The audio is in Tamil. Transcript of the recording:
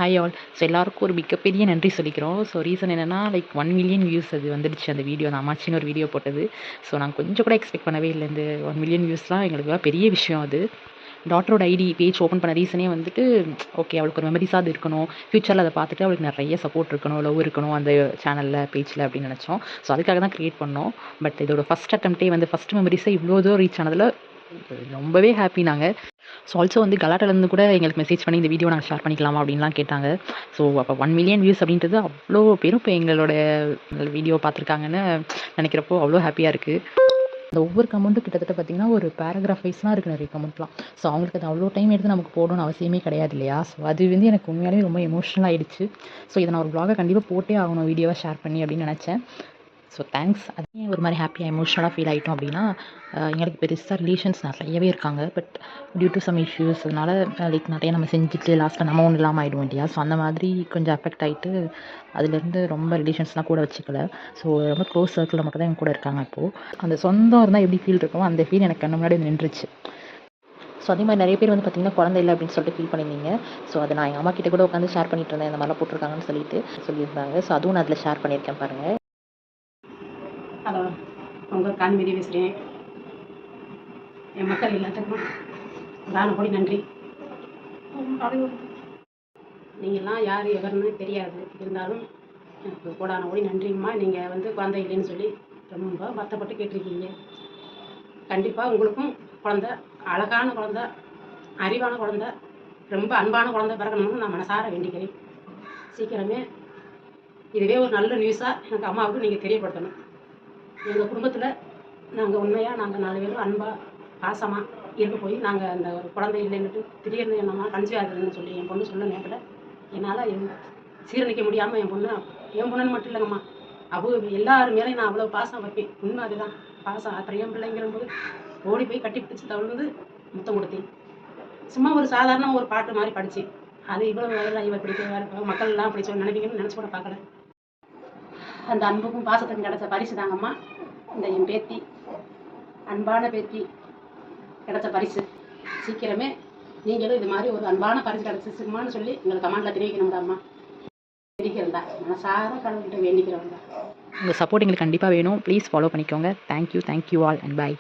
Hi all. ஸோ எல்லாருக்கும் ஒரு மிகப்பெரிய நன்றி சொல்லிக்கிறோம். ஸோ ரீசன் என்னென்னா லைக் 1 மில்லியன் வியூஸ் அது வந்துடுச்சு அந்த வீடியோ. நான் அம்மாச்சின்னு ஒரு வீடியோ போட்டது. ஸோ நான் கொஞ்சம் கூட எக்ஸ்பெக்ட் பண்ணவே இல்லை. இந்த 1 மில்லியன் வியூஸ்லாம் எங்களுக்குலாம் பெரிய விஷயம் அது. டாட்டரோட ஐடி பேஜ் ஓப்பன் பண்ண ரீசனே வந்துட்டு ஓகே அவளுக்கு ஒரு மெமரிஸாக அது இருக்கணும், ஃப்யூச்சரில் அதை பார்த்துட்டு அவளுக்கு நிறைய சப்போர்ட் இருக்கணும், லவ் இருக்கணும் அந்த சேனலில் பேஜில் அப்படின்னு நினச்சோம். ஸோ அதுக்காக தான் க்ரியேட் பண்ணோம். பட் இதோட ஃபஸ்ட் அட்டம்ப்டே வந்து ஃபஸ்ட் மெமரிஸை இவ்வளோ தூரம் ரீச் ஆனதில் ரொம்பவே ஹாப்பி நாங்கள். ஸோ ஆல்சோ வந்து கலாட்டாலேருந்து கூட எங்களுக்கு மெசேஜ் பண்ணி இந்த வீடியோ நாங்கள் ஷேர் பண்ணிக்கலாமா அப்படின்லாம் கேட்டாங்க. ஸோ அப்போ 1 மில்லியன் வியூஸ் அப்படின்றது அவ்வளோ பேரும் இப்போ எங்களோட வீடியோ பார்த்துருக்காங்கன்னு நினைக்கிறப்போ அவ்வளோ ஹாப்பியாக இருக்குது. அந்த ஒவ்வொரு கமெண்ட்டும் கிட்டத்தட்ட பார்த்திங்கன்னா ஒரு பேராகிராஃப் வைஸ்லாம் இருக்குது நிறைய கமெண்ட்லாம். ஸோ அவங்களுக்கு அது அவ்வளோ டைம் எடுத்து நமக்கு போடணும்னு அவசியமே கிடையாது இல்லையா? ஸோ அது வந்து எனக்கு உண்மையாலே ரொம்ப எமோஷனல் ஆகிடுச்சு. ஸோ இதை நான் ஒரு ப்ளாகை கண்டிப்பாக போட்டே ஆகணும் வீடியோவாக ஷேர் பண்ணி அப்படின்னு நினச்சேன். So thanks. அதே ஒரு மாதிரி ஹாப்பியாக எமோஷ்னலாக ஃபீல் ஆகிட்டோம் அப்படின்னா எங்களுக்கு பெருசாக ரிலேஷன்ஸ் நிறையவே இருக்காங்க. But due to some issues அதனால் லைக் நிறைய நம்ம செஞ்சுட்டு லாஸ்ட்டில் நம்ம ஒன்றும் இல்லாமல் ஆகிடுவோம் இல்லையா? ஸோ அந்த மாதிரி கொஞ்சம் அஃபெக்ட் ஆகிட்டு அதுலேருந்து ரொம்ப ரிலேஷன்ஸ்லாம் கூட வச்சுக்கல. ஸோ ரொம்ப க்ளோஸ் சர்க்கிளில் மட்டும் தான் என் கூட இருக்காங்க. இப்போது அந்த சொந்தம் இருந்தால் எப்படி ஃபீல் இருக்குமோ அந்த ஃபீல் எனக்கு கண்ணு முன்னாடி நின்றுச்சு. ஸோ அதே மாதிரி நிறைய பேர் வந்து பார்த்திங்கன்னா குழந்தை இல்லை அப்படின்னு சொல்லிட்டு ஃபீல் பண்ணியிருந்தீங்க. ஸோ அதை நான் எங்கள் அம்மா கிட்டே கூட உட்காந்து ஷேர் பண்ணிட்டு இருந்தேன். இந்த மாதிரிலாம் போட்டிருக்காங்கன்னு சொல்லியிருந்தாங்க. ஸோ அதுவும் நான் அதில் ஷேர் பண்ணியிருக்கேன் பாருங்கள். ஹலோ, உங்கள் கான்மீதி பேசுகிறேன். என் மக்கள் எல்லாத்துக்கும் தான கோடி நன்றி. நீங்கள்லாம் யார் எவருன்னு தெரியாது, இருந்தாலும் எனக்கு கோடான கோடி நன்றிம்மா. நீங்கள் வந்து குழந்தை இல்லைன்னு சொல்லி ரொம்ப வருத்தப்பட்டு கேட்டிருக்கீங்க. கண்டிப்பாக உங்களுக்கும் குழந்த, அழகான குழந்த, அறிவான குழந்த, ரொம்ப அன்பான குழந்தை பிறக்கணும்னு நான் மனசார வேண்டிக்கிறேன். சீக்கிரமே இதுவே ஒரு நல்ல நியூஸாக எனக்கு அம்மாவுக்கு நீங்கள் தெரியப்படுத்தணும். எங்கள் குடும்பத்தில் நாங்கள் உண்மையாக நாங்கள் 4 பேரும் அன்பாக பாசமாக இருக்க போய் நாங்கள் அந்த ஒரு குழந்தை இல்லைன்னுட்டு திடீர்னு என்னம்மா கன்சீவ் ஆகுதுன்னு சொல்லி என் பொண்ணு சொல்ல நேரத்தில் என்னால் சீரணிக்க முடியாமல் என் பொண்ணுன்னு மட்டும் இல்லைங்கம்மா, அவங்க எல்லாரும் மேலேயும் நான் அவ்வளோ பாசம் வைப்பேன். உண்மை அதுதான் பாசம். அப்புறம் என் பிள்ளைங்கிறபோது ஓடி போய் கட்டி பிடிச்சி தவிர்த்து முத்தம் கொடுத்தேன். சும்மா ஒரு சாதாரண ஒரு பாட்டு மாதிரி படித்தேன். அது இவ்வளோ வேலை இவ பிடிக்க மக்கள்லாம் அப்படி சொல்லி நினைப்பீங்கன்னு நினச்சி கூட பார்க்கல. அந்த அன்புக்கும் பாசத்துக்கும் கிடைச்ச பரிசு தாங்கம்மா இந்த என் பேத்தி, அன்பான பேத்தி கிடைச்ச பரிசு. சீக்கிரமே நீங்களும் இது மாதிரி ஒரு அன்பான பரிசு கிடைச்சிச்சுமான்னு சொல்லி எங்களை கமெண்ட்ல தெரிவிக்கணும்டாம்மா. தெரிவிக்கிறதா மனசார கடவுள்கிட்ட வேண்டிக்கிறவங்க. உங்கள் சப்போர்ட் எங்களுக்கு கண்டிப்பாக வேணும். ப்ளீஸ் ஃபாலோ பண்ணிக்கோங்க. Thank you all and by.